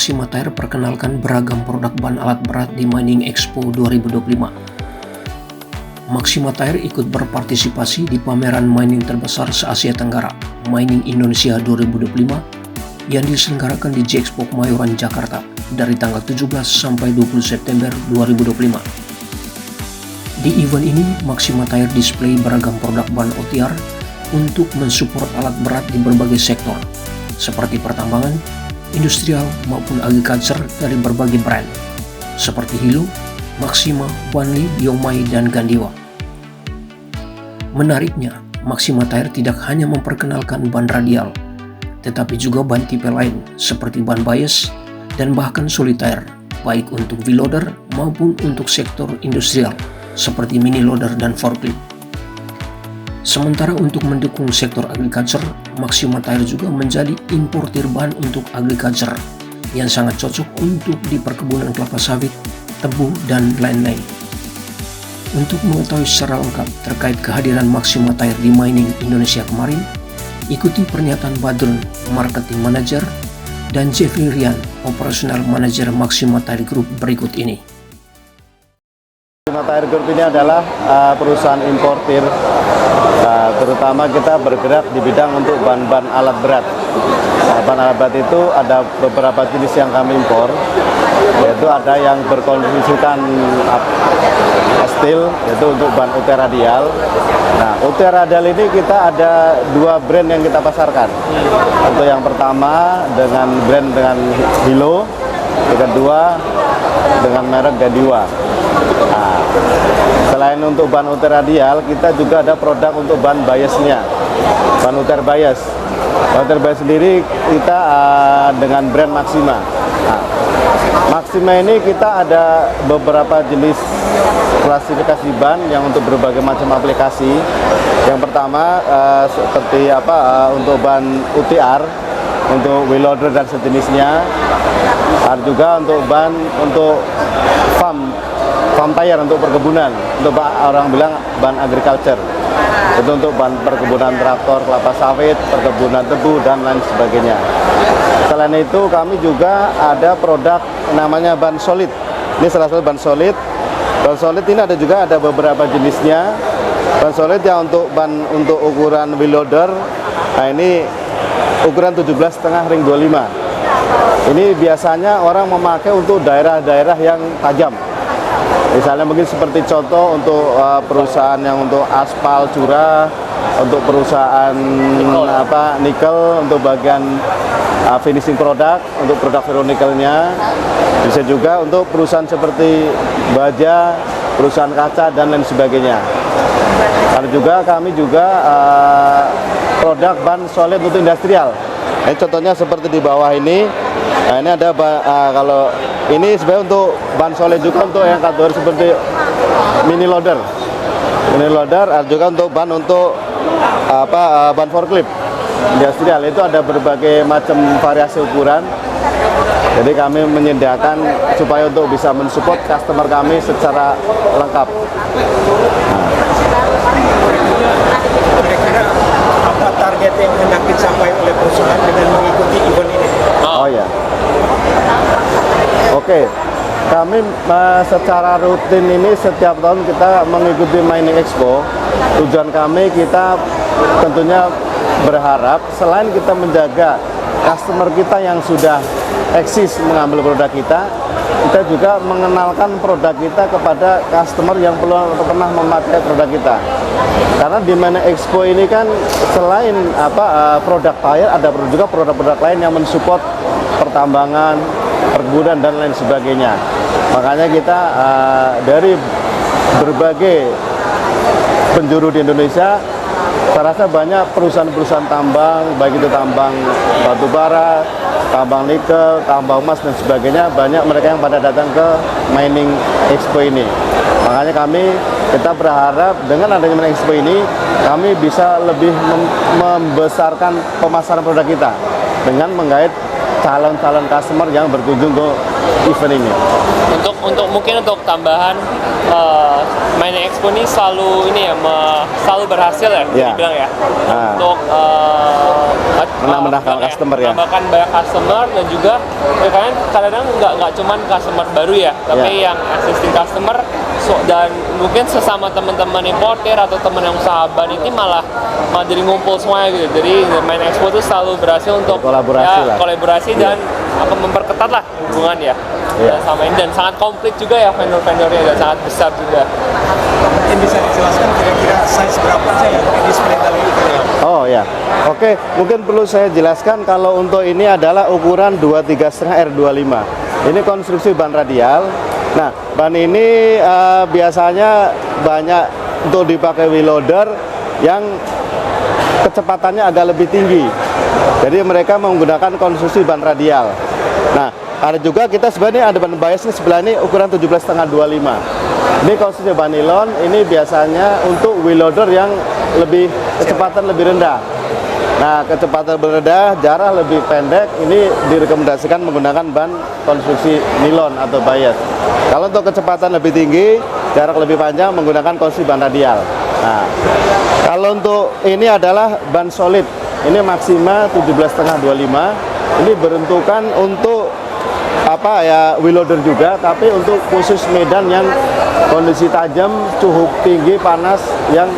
Maxima Tire perkenalkan beragam produk ban alat berat di Mining Expo 2025. Maxima Tire ikut berpartisipasi di pameran mining terbesar se-Asia Tenggara, Mining Indonesia 2025, yang diselenggarakan di J-Expo Kemayoran, Jakarta dari tanggal 17 sampai 20 September 2025. Di event ini, Maxima Tire display beragam produk ban OTR untuk mensupport alat berat di berbagai sektor, seperti pertambangan, industrial maupun agriculture dari berbagai brand, seperti Hilo, Maxima, Wanli, Yomai, dan Gandiwa. Menariknya, Maxima Tire tidak hanya memperkenalkan ban radial, tetapi juga ban tipe lain seperti ban bias dan bahkan solid tire, baik untuk wheel loader maupun untuk sektor industrial seperti mini loader dan forklift. Sementara untuk mendukung sektor agriculture, Maxima Tire juga menjadi importir ban untuk agriculture yang sangat cocok untuk di perkebunan kelapa sawit, tebu, dan lain-lain. Untuk mengetahui secara lengkap terkait kehadiran Maxima Tire di Mining Indonesia kemarin, ikuti pernyataan Badrun, Marketing Manager, dan Jeffrey Rian, Operational Manager Maxima Tire Group berikut ini. Maxima Tire Group ini adalah perusahaan importir, terutama kita bergerak di bidang untuk ban-ban alat berat. Ban alat berat itu ada beberapa jenis yang kami impor, yaitu ada yang berkondisikan steel, yaitu untuk ban UT radial. Nah, UT radial ini kita ada dua brand yang kita pasarkan. Untuk yang pertama dengan Hilo, yang kedua dengan merek Gandiwa. Nah, selain untuk ban UT radial, kita juga ada produk untuk ban biasnya, ban UT bias. Ban UT bias sendiri kita dengan brand Maxima. Nah, Maxima ini kita ada beberapa jenis klasifikasi ban yang untuk berbagai macam aplikasi. Yang pertama seperti untuk ban UTR, untuk wheel loader dan sejenisnya. Ada juga untuk ban untuk farm tire untuk perkebunan, untuk orang bilang ban agriculture. Itu untuk ban perkebunan traktor, kelapa sawit, perkebunan tebu, dan lain sebagainya. Selain itu kami juga ada produk namanya ban solid. Ini salah satu ban solid. Ban solid ini ada beberapa jenisnya. Ban solid yang untuk untuk ukuran wheel loader. Nah, ini ukuran 17,5 ring 25. Ini biasanya orang memakai untuk daerah-daerah yang tajam. Misalnya mungkin seperti contoh untuk perusahaan yang untuk aspal curah, untuk perusahaan nikel untuk bagian finishing product, untuk produk ferronikelnya. Bisa juga untuk perusahaan seperti baja, perusahaan kaca, dan lain sebagainya. Ada juga kami produk ban solid untuk industrial. Ini contohnya seperti di bawah ini. Nah, ini ada kalau ini sebenarnya untuk ban solid juga untuk yang kategori seperti mini loader. Mini loader ada juga untuk ban ban forklift industrial. Itu ada berbagai macam variasi ukuran. Jadi kami menyediakan supaya untuk bisa mensupport customer kami secara lengkap. Kira-kira apa target yang hendak dicapai oleh perusahaan dengan mengikuti event ini? Oh ya. Oke. Kami secara rutin ini setiap tahun kita mengikuti Mining Expo. Tujuan kami kita tentunya berharap selain kita menjaga customer kita yang sudah eksis mengambil produk kita juga mengenalkan produk kita kepada customer yang belum pernah memakai produk kita. Karena di Mining Expo ini kan selain produk tire, ada juga produk-produk lain yang mensupport pertambangan, perkebunan, dan lain sebagainya. Makanya kita dari berbagai penjuru di Indonesia, saya rasa banyak perusahaan-perusahaan tambang, baik itu tambang batu bara, tambang nikel, tambang emas, dan sebagainya, banyak mereka yang pada datang ke Mining Expo ini. Makanya kita berharap dengan adanya Mining Expo ini, kami bisa lebih membesarkan pemasaran produk kita dengan menggait calon-calon customer yang berkunjung ke event ini. Mungkin untuk tambahan, Mining Expo ini selalu berhasil ya, dibilang ya. Untuk menambahkan customer ya. Menambahkan banyak customer dan juga ya kan kadang-kadang nggak cuman customer baru ya, tapi yang existing customer dan mungkin sesama teman-teman importer atau teman yang usaha ban ini malah jadi ngumpul semuanya gitu. Jadi Main Expo itu selalu berhasil untuk kolaborasi dan memperketat lah hubungan ya. Sama ini, dan sangat komplit juga ya vendor-vendornya, dan sangat besar juga. Mungkin bisa dijelaskan kira-kira size berapa saja yang display kali ini? Oh ya, oke. Mungkin perlu saya jelaskan kalau untuk ini adalah ukuran 23,5 R25. Ini konstruksi ban radial. Nah, ban ini biasanya banyak untuk dipakai wheel loader yang kecepatannya agak lebih tinggi. Jadi mereka menggunakan konstruksi ban radial. Nah, ada juga kita sebenarnya ada ban bias nih, sebelah ini ukuran 17,5 25. Ini konstruksi ban nilon, ini biasanya untuk wheel loader yang lebih kecepatan lebih rendah. Nah, kecepatan lebih rendah, jarak lebih pendek, ini direkomendasikan menggunakan ban konstruksi nilon atau bias. Kalau untuk kecepatan lebih tinggi, jarak lebih panjang, menggunakan konstruksi ban radial. Nah, kalau untuk ini adalah ban solid, ini maksimal 17,5 25. Ini beruntukan untuk wheel loader juga, tapi untuk khusus medan yang kondisi tajam, suhu tinggi, panas, yang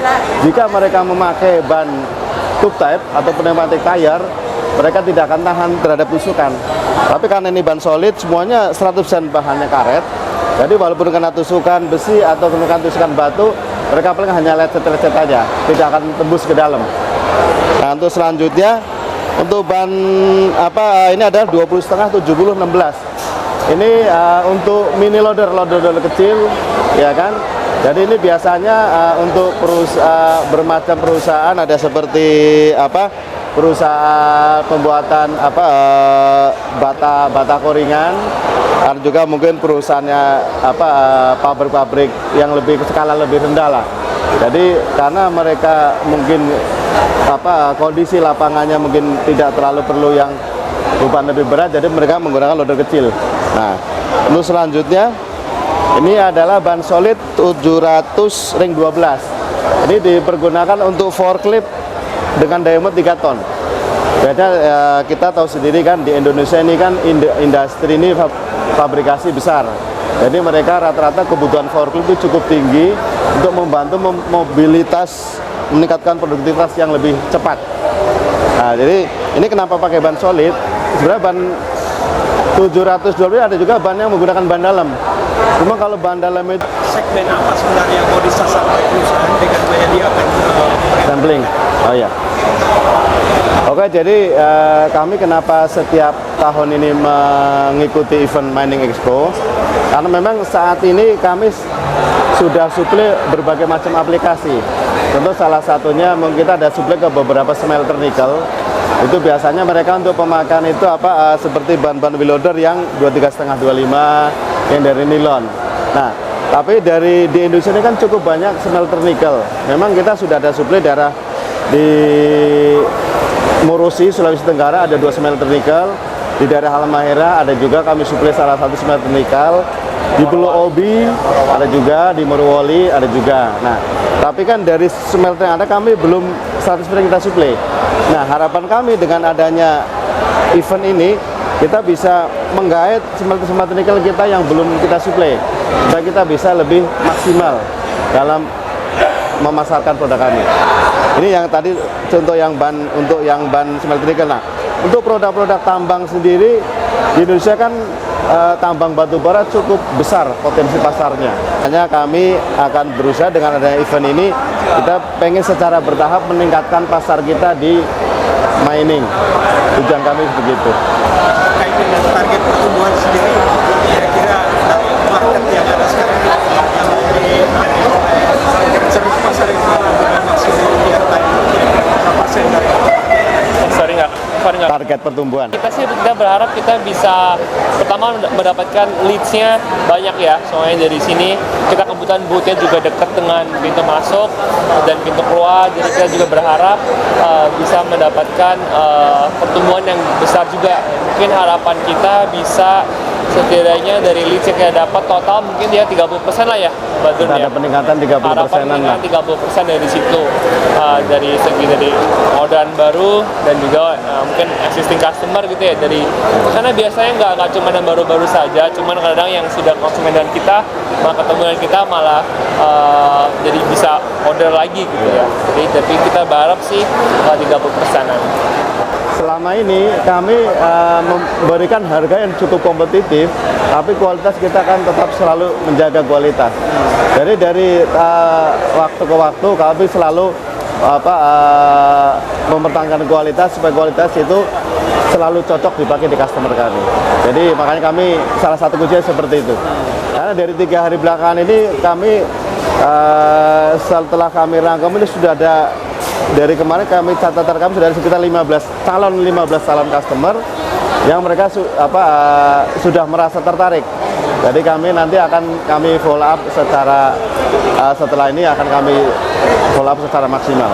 jika mereka memakai ban tube type atau pneumatic tire, mereka tidak akan tahan terhadap tusukan. Tapi karena ini ban solid, semuanya 100% bahannya karet, jadi walaupun kena tusukan besi atau kena tusukan batu, mereka paling hanya lecet-lecet aja, tidak akan tembus ke dalam. Nah, untuk selanjutnya, untuk ban ini ada 20,5 70 16. Ini untuk mini loader kecil, ya kan. Jadi ini biasanya untuk bermacam perusahaan, ada seperti perusahaan pembuatan bata koringan, ada juga mungkin perusahaannya pabrik-pabrik yang lebih skala lebih rendah lah. Jadi karena mereka mungkin kondisi lapangannya mungkin tidak terlalu perlu yang beban lebih berat, jadi mereka menggunakan loader kecil. Nah, untuk selanjutnya ini adalah ban solid 700 ring 12. Ini dipergunakan untuk forklift dengan diameter 3 ton. Biasanya kita tahu sendiri kan di Indonesia ini kan industri ini fabrikasi besar. Jadi mereka rata-rata kebutuhan forklift itu cukup tinggi untuk membantu mobilitas, meningkatkan produktivitas yang lebih cepat. Nah, jadi ini kenapa pakai ban solid? Sebenarnya ban 712 ada juga ban yang menggunakan ban dalam. Cuma kalau ban dalam itu segmen apa sebenarnya yang mau disasar oleh perusahaan dengan menyediakan sampling? Oh ya. Oke, jadi kami kenapa setiap tahun ini mengikuti event Mining Expo? Karena memang saat ini kami sudah suplai berbagai macam aplikasi. Contoh salah satunya mungkin kita ada suplai ke beberapa smelter nikel. Itu biasanya mereka untuk pemakaian itu seperti ban-ban wheel loader yang 23,5 25, yang dari nilon. Nah, tapi di Indonesia ini kan cukup banyak smelter nikel. Memang kita sudah ada suplai daerah di Murusi, Sulawesi Tenggara ada 2 smelter nikel. Di daerah Halmahera ada juga kami suplai salah satu smelter nikel. Di Pulau Obi ada juga, di Morowali ada juga. Nah, tapi kan dari smelter yang ada kami belum 100% kita suplai. Nah, harapan kami dengan adanya event ini, kita bisa menggait smelter nikel kita yang belum kita suplai, supaya kita bisa lebih maksimal dalam memasarkan produk kami. Ini yang tadi contoh yang ban, untuk yang ban smelter nikel. Nah, untuk produk-produk tambang sendiri di Indonesia kan tambang batu bara cukup besar potensi pasarnya. Hanya kami akan berusaha dengan adanya event ini, kita pengen secara bertahap meningkatkan pasar kita di mining. Tujuan kami begitu. Terkait dengan target pertumbuhan sendiri, kira-kira dari market yang ada sekarang yang ceruk pasar yang masih berapa persen dari target pertumbuhan? Kita berharap kita bisa pertama mendapatkan leads-nya banyak ya, soalnya dari sini kita kebetulan booth-nya juga dekat dengan pintu masuk dan pintu keluar, jadi kita juga berharap bisa mendapatkan pertumbuhan yang besar juga. Mungkin harapan kita bisa setidaknya dari leads yang kita dapat total mungkin dia 30% lah ya, Badrun Kita ya. ada peningkatan 30%-an Harapan lah. 30% dari situ, dari segi dari orderan baru dan juga mungkin existing customer gitu ya, karena biasanya nggak cuma yang baru-baru saja, cuman kadang yang sudah konsumen dengan kita malah ketemu dengan kita malah jadi bisa order lagi gitu ya. Jadi tapi kita berharap sih 30%-an. Selama ini kami memberikan harga yang cukup kompetitif, tapi kualitas kita kan tetap selalu menjaga kualitas. Jadi dari waktu ke waktu kami selalu mempertahankan kualitas supaya kualitas itu selalu cocok dipakai di customer kami. Jadi makanya kami salah satu kuncinya seperti itu. Karena dari 3 hari belakangan ini kami setelah kami rangkum ini sudah ada, dari kemarin catatan kami sudah ada sekitar 15 calon customer yang mereka sudah merasa tertarik. Jadi nanti akan kami follow up setelah ini akan kami follow up secara maksimal.